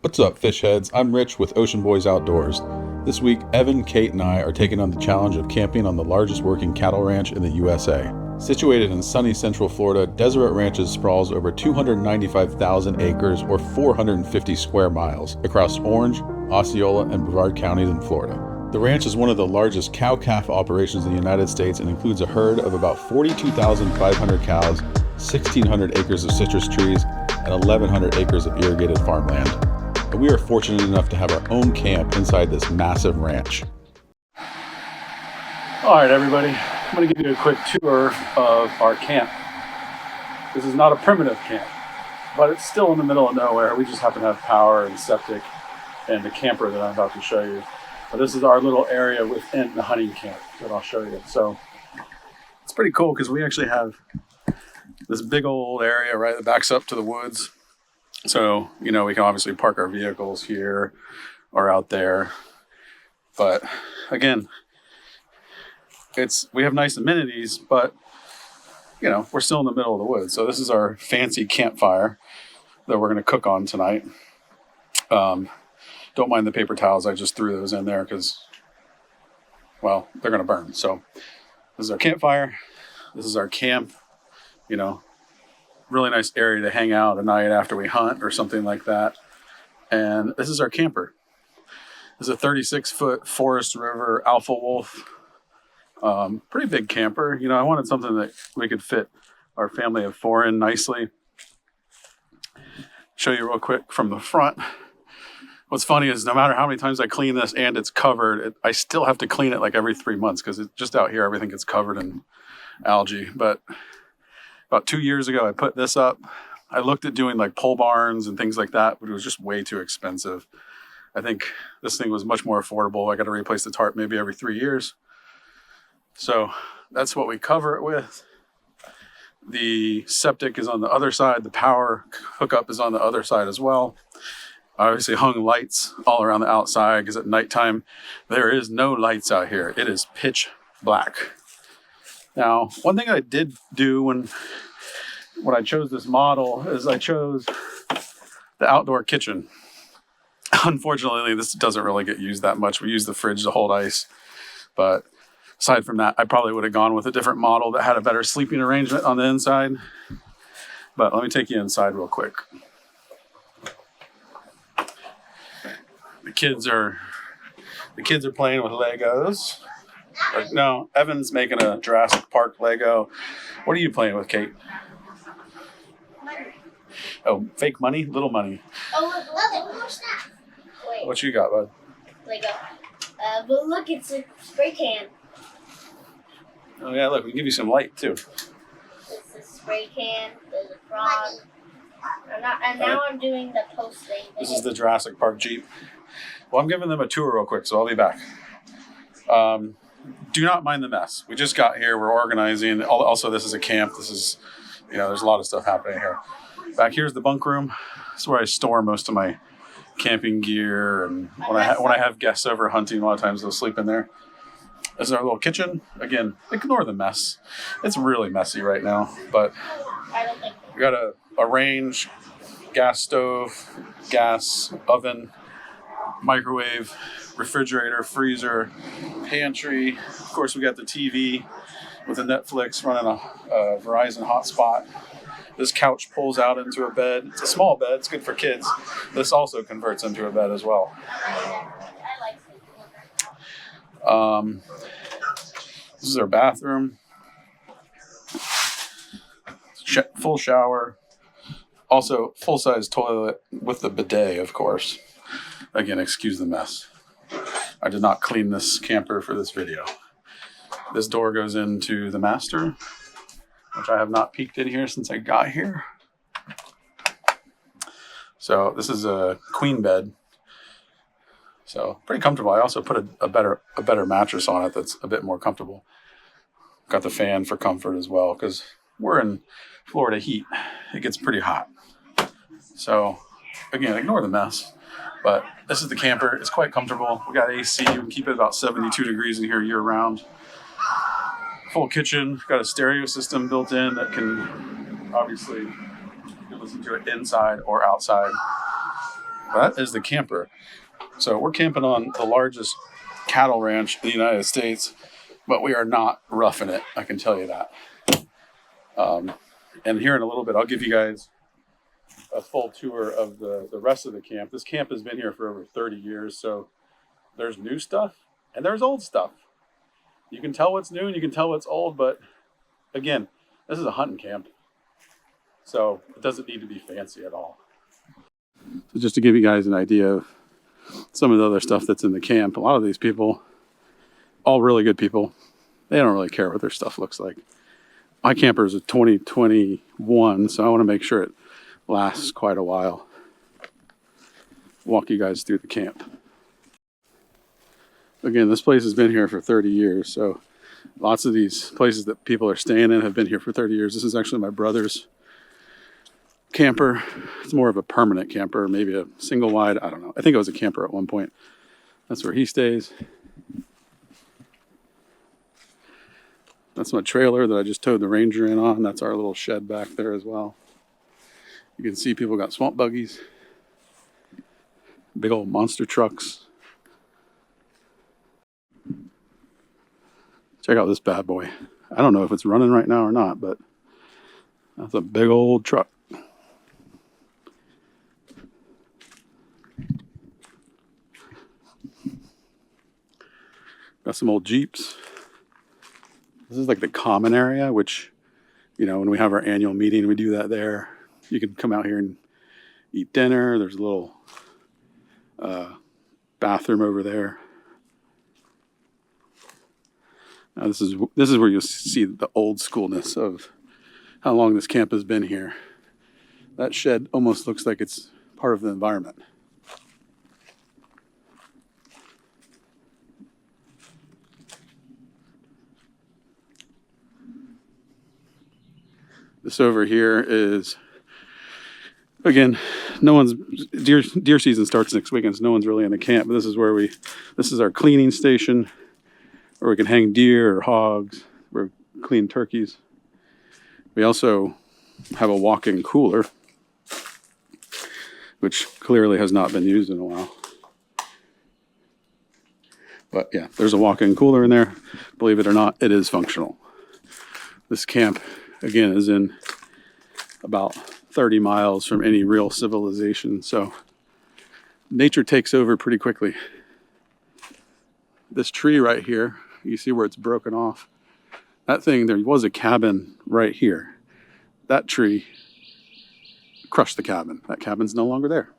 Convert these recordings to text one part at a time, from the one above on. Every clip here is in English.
What's up, fish heads? I'm Rich with Ocean Boys Outdoors. This week, Evan, Kate, and I are taking on the challenge of camping on the largest working cattle ranch in the USA. Situated in sunny central Florida, Deseret Ranches sprawls over 295,000 acres or 450 square miles across Orange, Osceola, and Brevard counties in Florida. The ranch is one of the largest cow-calf operations in the United States and includes a herd of about 42,500 cows, 1,600 acres of citrus trees, and 1,100 acres of irrigated farmland. And we are fortunate enough to have our own camp inside this massive ranch. All right, everybody, I'm going to give you a quick tour of our camp. This is not a primitive camp, but it's still in the middle of nowhere. We just happen to have power and septic and the camper that I'm about to show you. But this is our little area within the hunting camp that I'll show you. So it's pretty cool because we actually have this big old area right that backs up to the woods. So, we can obviously park our vehicles here or out there. But again, we have nice amenities, but we're still in the middle of the woods. So this is our fancy campfire that we're going to cook on tonight. Don't mind the paper towels. I just threw those in there because, well, they're going to burn. So this is our campfire. This is our camp, really nice area to hang out at night after we hunt or something like that. And this is our camper. This is a 36-foot Forest River Alpha Wolf. Pretty big camper. I wanted something that we could fit our family of four in nicely. Show you real quick from the front. What's funny is no matter how many times I clean this and it's covered, I still have to clean it like every 3 months because it's just out here, everything gets covered in algae. But about 2 years ago, I put this up. I looked at doing like pole barns and things like that, but it was just way too expensive. I think this thing was much more affordable. I got to replace the tarp maybe every 3 years. So that's what we cover it with. The septic is on the other side. The power hookup is on the other side as well. I obviously hung lights all around the outside because at nighttime, there is no lights out here. It is pitch black. Now, one thing I did do when I chose this model is I chose the outdoor kitchen. Unfortunately, this doesn't really get used that much. We use the fridge to hold ice. But aside from that, I probably would have gone with a different model that had a better sleeping arrangement on the inside. But let me take you inside real quick. The kids are playing with Legos. No, Evan's making a Jurassic Park Lego. What are you playing with, Kate? Money. Oh, fake money? Little money. Oh, look, one more snap. Wait. What you got, bud? Lego. But look, it's a spray can. Oh, yeah, look, we can give you some light, too. It's a spray can. There's a frog. And now I'm doing the post thing. This is the Jurassic Park Jeep. Well, I'm giving them a tour real quick, so I'll be back. Do not mind the mess. We just got here. We're organizing. Also, this is a camp. This is, there's a lot of stuff happening here. Back here's the bunk room. This is where I store most of my camping gear. And when I have guests over hunting, a lot of times they'll sleep in there. This is our little kitchen. Again, ignore the mess. It's really messy right now. But we got a range, gas stove, gas oven, microwave, refrigerator, freezer, pantry. Of course, we got the TV with the Netflix running a Verizon hotspot. This couch pulls out into a bed. It's a small bed. It's good for kids. This also converts into a bed as well. This is our bathroom. Full shower. Also, full-size toilet with the bidet, of course. Again, excuse the mess. I did not clean this camper for this video. This door goes into the master, which I have not peeked in here since I got here. So this is a queen bed. So pretty comfortable. I also put a better mattress on it that's a bit more comfortable. Got the fan for comfort as well because we're in Florida heat. It gets pretty hot. So again, ignore the mess. But this is the camper. It's quite comfortable. We got AC. We can keep it about 72 degrees in here year round. Full kitchen. Got a stereo system built in that can obviously you can listen to it inside or outside. That is the camper. So we're camping on the largest cattle ranch in the United States, but we are not roughing it. I can tell you that. And here in a little bit, I'll give you guys a full tour of the rest of the camp. This camp has been here for over 30 years, so there's new stuff and there's old stuff. You can tell what's new and you can tell what's old, but again, this is a hunting camp, so it doesn't need to be fancy at all. So just to give you guys an idea of some of the other stuff that's in the camp, a lot of these people, all really good people, they don't really care what their stuff looks like. My camper is a 2021, so I want to make sure it lasts quite a while. Walk you guys through the camp. Again, this place has been here for 30 years, so lots of these places that people are staying in have been here for 30 years. This is actually my brother's camper. It's more of a permanent camper, maybe a single wide, I don't know. I think it was a camper at one point. That's where he stays. That's my trailer that I just towed the Ranger in on. That's our little shed back there as well. You can see people got swamp buggies, big old monster trucks. Check out this bad boy. I don't know if it's running right now or not, but that's a big old truck. Got some old Jeeps. This is like the common area, which, you know, when we have our annual meeting, we do that there. You can come out here and eat dinner. There's a little bathroom over there. Now this is where you'll see the old schoolness of how long this camp has been here. That shed almost looks like it's part of the environment. This over here is, again, deer season starts next weekend, so no one's really in the camp, but this is our cleaning station where we can hang deer or hogs, or clean turkeys. We also have a walk-in cooler, which clearly has not been used in a while. But yeah, there's a walk-in cooler in there. Believe it or not, it is functional. This camp, again, is in about 30 miles from any real civilization, so nature takes over pretty quickly. This tree right here, you see where it's broken off? That thing, there was a cabin right here. That tree crushed the cabin. That cabin's no longer there.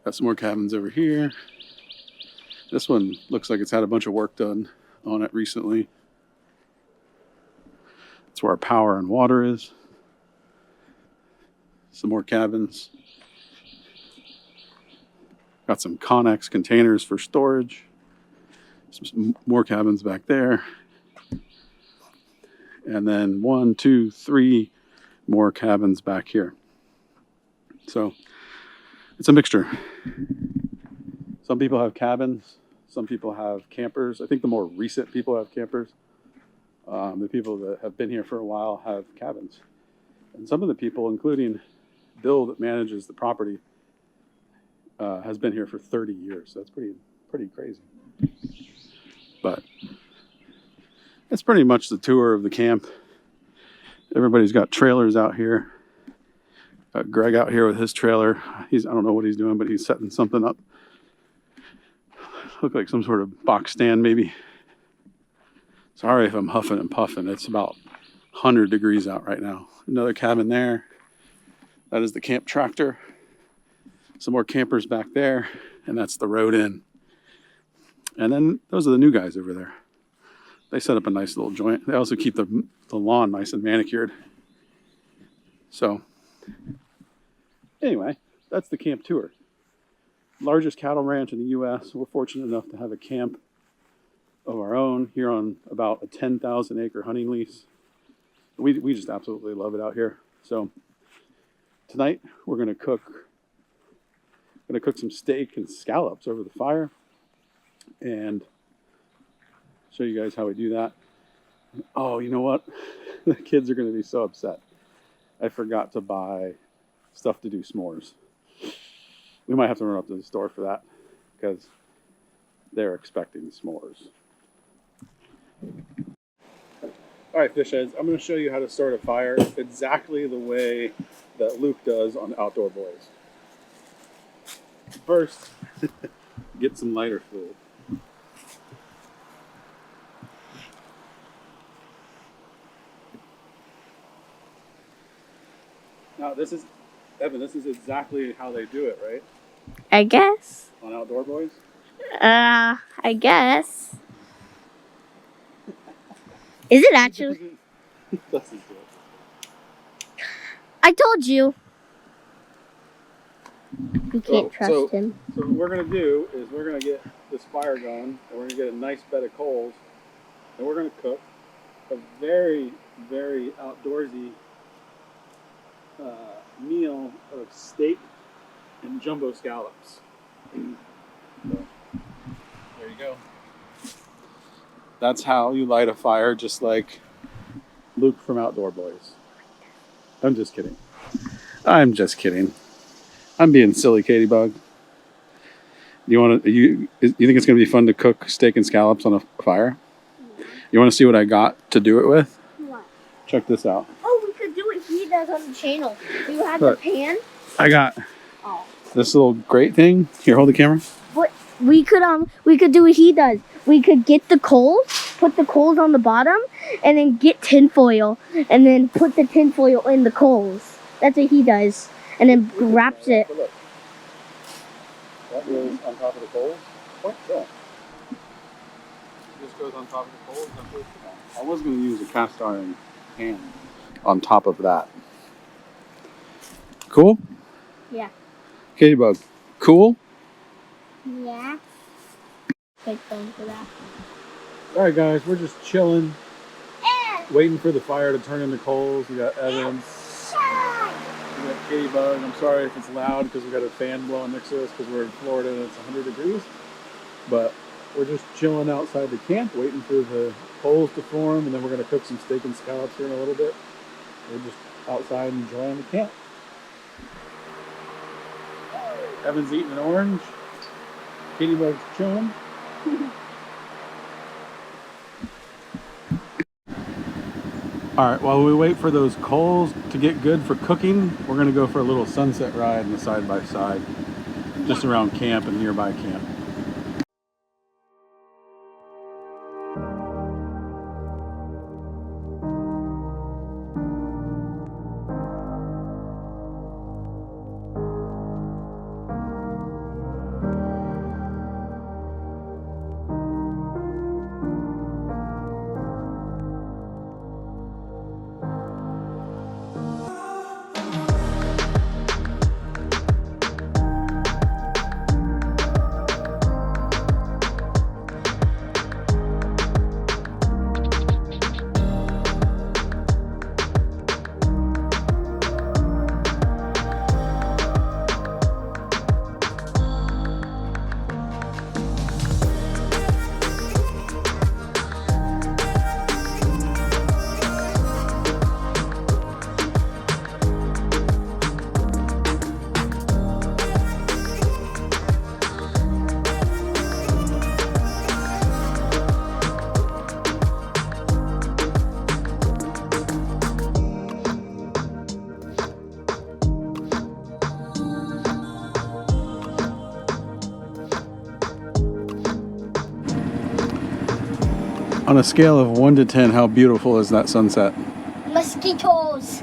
Got some more cabins over here. This one looks like it's had a bunch of work done on it recently. That's where our power and water is. Some more cabins. Got some Connex containers for storage. Some more cabins back there. And then 1, 2, 3 more cabins back here. So it's a mixture. Some people have cabins. Some people have campers. I think the more recent people have campers. The people that have been here for a while have cabins. And some of the people, including Bill that manages the property, has been here for 30 years. So that's pretty crazy. But it's pretty much the tour of the camp. Everybody's got trailers out here. Got Greg out here with his trailer. I don't know what he's doing, but he's setting something up. Look like some sort of box stand maybe. Sorry if I'm huffing and puffing. It's about 100 degrees out right now. Another cabin there. That is the camp tractor. Some more campers back there. And that's the road in. And then those are the new guys over there. They set up a nice little joint. They also keep the lawn nice and manicured. So anyway, that's the camp tour. Largest cattle ranch in the U.S. We're fortunate enough to have a camp of our own here on about a 10,000 acre hunting lease. We just absolutely love it out here. So tonight we're going to cook some steak and scallops over the fire and show you guys how we do that. Oh, you know what? The kids are going to be so upset. I forgot to buy stuff to do s'mores. We might have to run up to the store for that because they're expecting s'mores. All right, fish heads, I'm going to show you how to start a fire exactly the way that Luke does on Outdoor Boys. First, get some lighter fluid. Now, this is, Evan, this is exactly how they do it, right? I guess. On Outdoor Boys? I guess. Is it actually? This is good. I told you. You can't trust him. So what we're going to do is we're going to get this fire going, and we're going to get a nice bed of coals, and we're going to cook a very, very outdoorsy meal of steak and jumbo scallops. So, there you go. That's how you light a fire, just like Luke from Outdoor Boys. I'm just kidding. I'm just kidding. I'm being silly, Katie Bug. You think it's going to be fun to cook steak and scallops on a fire? You want to see what I got to do it with? What? Check this out. Oh, we could do what he does on the channel. You have the pan. I got this little grate thing. Here, hold the camera. What we could do what he does. We could get the coals, put the coals on the bottom, and then get tinfoil, and then put the tinfoil in the coals. That's what he does, and then wraps it. Look. That goes on top of the coals. What? Yeah. This goes on top of the coals. I was going to use a cast iron pan on top of that. Cool? Yeah. Katie Bug, cool? Yeah. Big thing for that. Alright guys, we're just chilling, waiting for the fire to turn into coals. We got Evan, we got Katie Bug. I'm sorry if it's loud because we got a fan blowing next to us because we're in Florida and it's 100 degrees. But we're just chilling outside the camp, waiting for the coals to form, and then we're going to cook some steak and scallops here in a little bit. We're just outside enjoying the camp. Evan's eating an orange. Katie Bug's chilling. Alright, while we wait for those coals to get good for cooking, we're going to go for a little sunset ride in the side-by-side, just around camp and nearby camp. On a scale of 1 to 10, how beautiful is that sunset? Mosquitoes.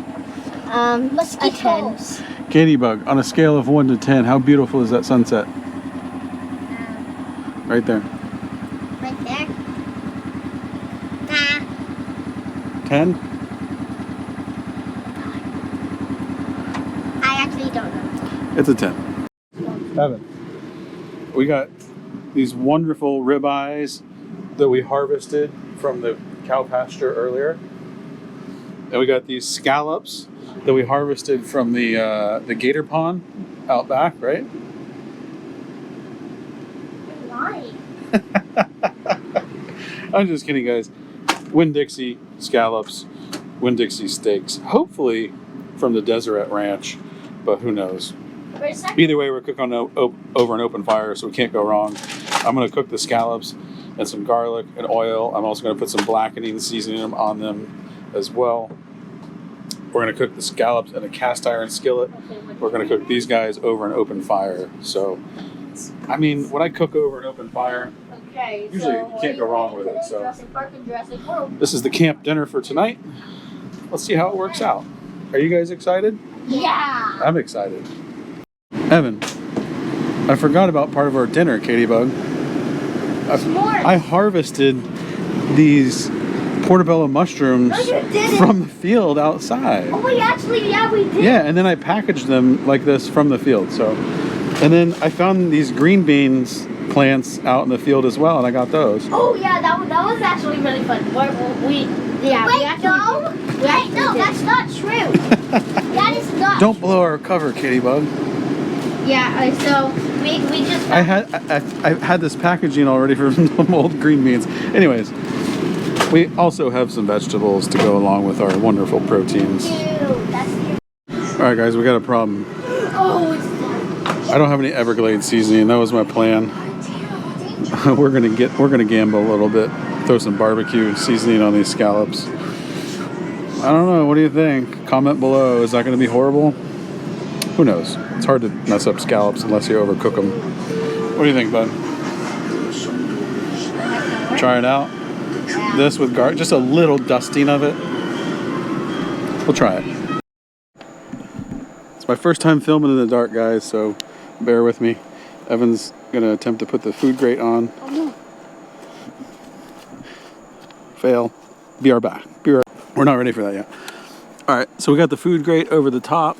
Mosquitoes. Katie Bug, on a scale of 1 to 10, how beautiful is that sunset? Right there. Right there. 10? I actually don't know. It's a 10. Evan, we got these wonderful ribeyes that we harvested from the cow pasture earlier. And we got these scallops that we harvested from the gator pond out back, right? Why? I'm just kidding, guys. Winn-Dixie scallops, Winn-Dixie steaks. Hopefully from the Deseret Ranch, but who knows? Either way, we're cooking over an open fire, so we can't go wrong. I'm going to cook the scallops and some garlic and oil. I'm also going to put some blackening seasoning on them as well. We're going to cook the scallops in a cast iron skillet. We're going to cook these guys over an open fire. So, I mean, when I cook over an open fire, usually you can't go wrong with it. So, this is the camp dinner for tonight. Let's see how it works out. Are you guys excited? Yeah. I'm excited. Evan, I forgot about part of our dinner, Katie Bug. I harvested these portobello mushrooms from the field outside. Oh, we did. Yeah, and then I packaged them like this from the field. So, and then I found these green beans plants out in the field as well, and I got those. Oh yeah, that was actually really fun. No, that's not true. That is not. Don't blow our cover, Katie Bug. Yeah, so we just. I had this packaging already for some old green beans. Anyways, we also have some vegetables to go along with our wonderful proteins. All right, guys, we got a problem. Oh, it's fun. I don't have any Everglades seasoning. That was my plan. We're gonna gamble a little bit. Throw some barbecue seasoning on these scallops. I don't know. What do you think? Comment below. Is that going to be horrible? Who knows? It's hard to mess up scallops unless you overcook them. What do you think, bud? Try it out. This with garlic, just a little dusting of it. We'll try it. It's my first time filming in the dark, guys, so bear with me. Evan's going to attempt to put the food grate on. Fail. Be right back. We're not ready for that yet. All right, so we got the food grate over the top.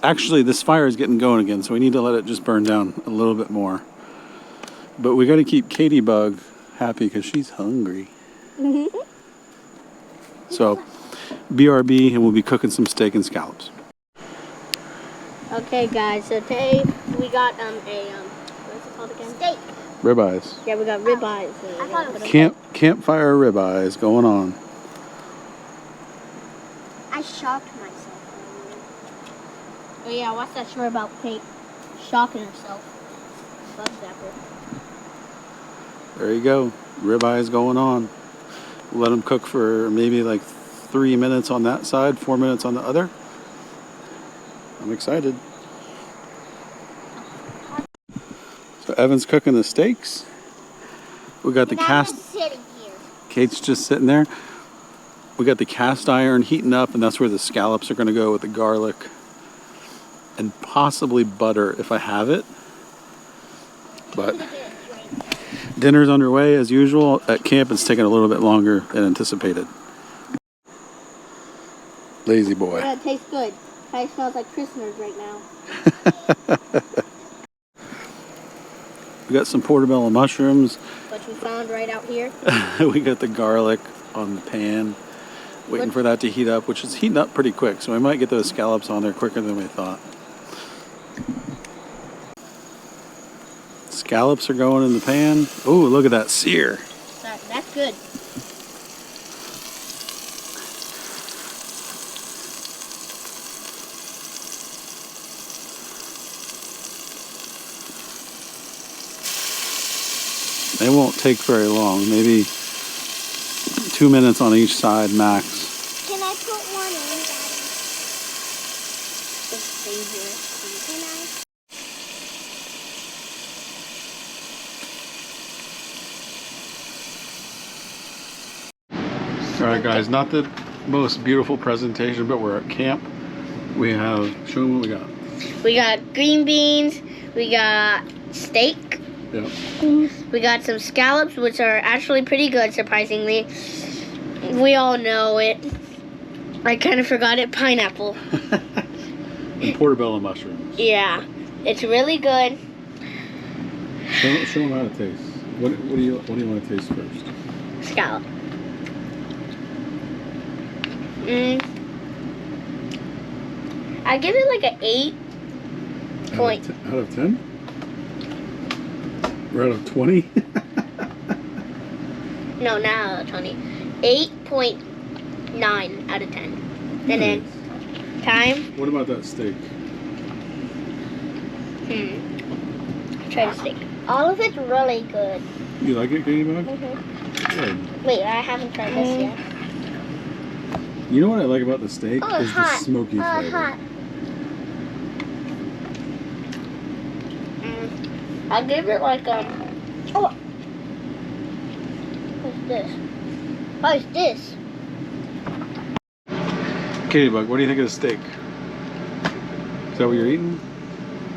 Actually, this fire is getting going again, so we need to let it just burn down a little bit more. But we got to keep Katie Bug happy because she's hungry. So, BRB, and we'll be cooking some steak and scallops. Okay, guys. So today we got what's it called again? Steak. Ribeyes. Yeah, we got ribeyes. Campfire ribeyes going on. I shocked myself. Oh yeah, what's that story about Kate shocking herself? Bug zapper. There you go. Ribeyes going on. We'll let them cook for maybe like 3 minutes on that side, 4 minutes on the other. I'm excited. So Evan's cooking the steaks. We got the cast. Sitting here. Kate's just sitting there. We got the cast iron heating up, and that's where the scallops are going to go with the garlic and possibly butter if I have it. But dinner's underway as usual. At camp, it's taking a little bit longer than anticipated. Lazy boy. Yeah, it tastes good. It smells like Christmas right now. We got some portobello mushrooms. Which we found right out here. We got the garlic on the pan. Waiting for that to heat up, which is heating up pretty quick, so we might get those scallops on there quicker than we thought. Scallops are going in the pan. Oh, look at that sear. That's good. They won't take very long, maybe 2 minutes on each side max. Can I put one in, Daddy? It's dangerous. Can I? Alright guys, not the most beautiful presentation, but we're at camp. We have, show them what we got. We got green beans, we got steak, Yeah. we got some scallops, which are actually pretty good, surprisingly. We all know it. I kind of forgot it, pineapple. And portobello mushrooms. Yeah, it's really good. Show them how to taste. What do you want to taste first? Scallop. I give it like an 8 point. Out of 10? We're out of 20? No, not out of 20. 8.9 out of 10. And then time. What about that steak? Try the steak. All of it's really good. You like it, Katie Bug? Good. Wait, I haven't tried this yet. You know what I like about the steak is the smoky flavor. Hot. I'll give it like oh. What's this? What is this? Katie Bug, what do you think of the steak? Is that what you're eating?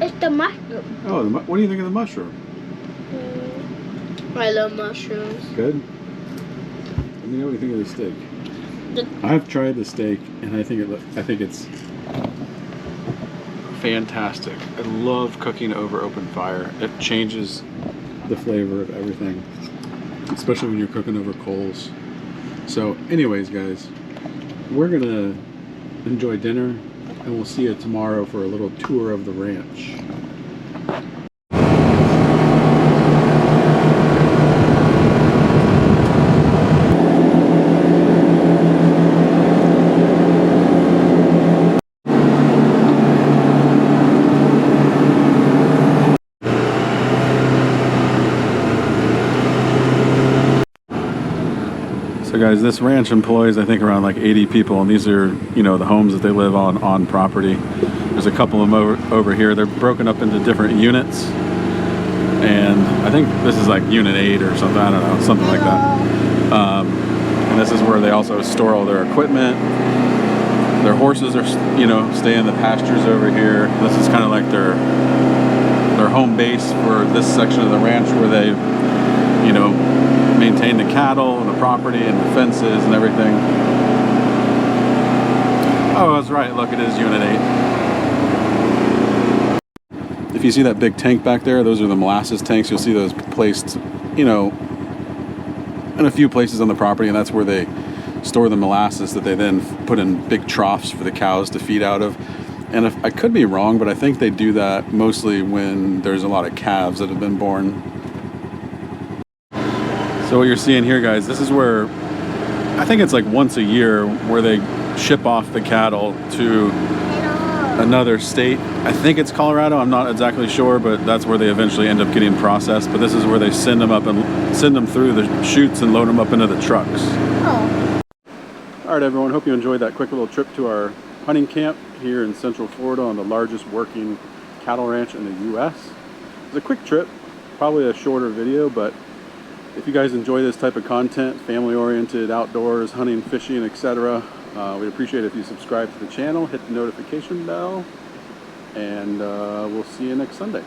It's the mushroom. Oh, what do you think of the mushroom? I love mushrooms. Good. Let me know what you think of the steak. I've tried the steak, and I think it's fantastic. I love cooking over open fire. It changes the flavor of everything, especially when you're cooking over coals. So, anyways, guys, we're gonna enjoy dinner, and we'll see you tomorrow for a little tour of the ranch. So guys, this ranch employs, I think, around like 80 people, and these are, you know, the homes that they live on property. There's a couple of them over here. They're broken up into different units, and I think this is like unit 8 or something, I don't know, something like that. And this is where they also store all their equipment. Their horses are, you know, stay in the pastures over here. This is kind of like their home base for this section of the ranch, where they, you know, maintain the cattle and the property and the fences and everything. Oh, that's right. Look, it is Unit 8. If you see that big tank back there, those are the molasses tanks. You'll see those placed, you know, in a few places on the property, and that's where they store the molasses that they then put in big troughs for the cows to feed out of. And if I could be wrong, but I think they do that mostly when there's a lot of calves that have been born. So what you're seeing here, guys, this is where, I think it's like once a year, where they ship off the cattle to another state. I think it's Colorado, I'm not exactly sure, but that's where they eventually end up getting processed. But this is where they send them up and send them through the chutes and load them up into the trucks. Oh. All right, everyone, hope you enjoyed that quick little trip to our hunting camp here in Central Florida on the largest working cattle ranch in the U.S. It was a quick trip, probably a shorter video, but if you guys enjoy this type of content, family-oriented, outdoors, hunting, fishing, etc., we'd appreciate it if you subscribe to the channel, hit the notification bell, and we'll see you next Sunday.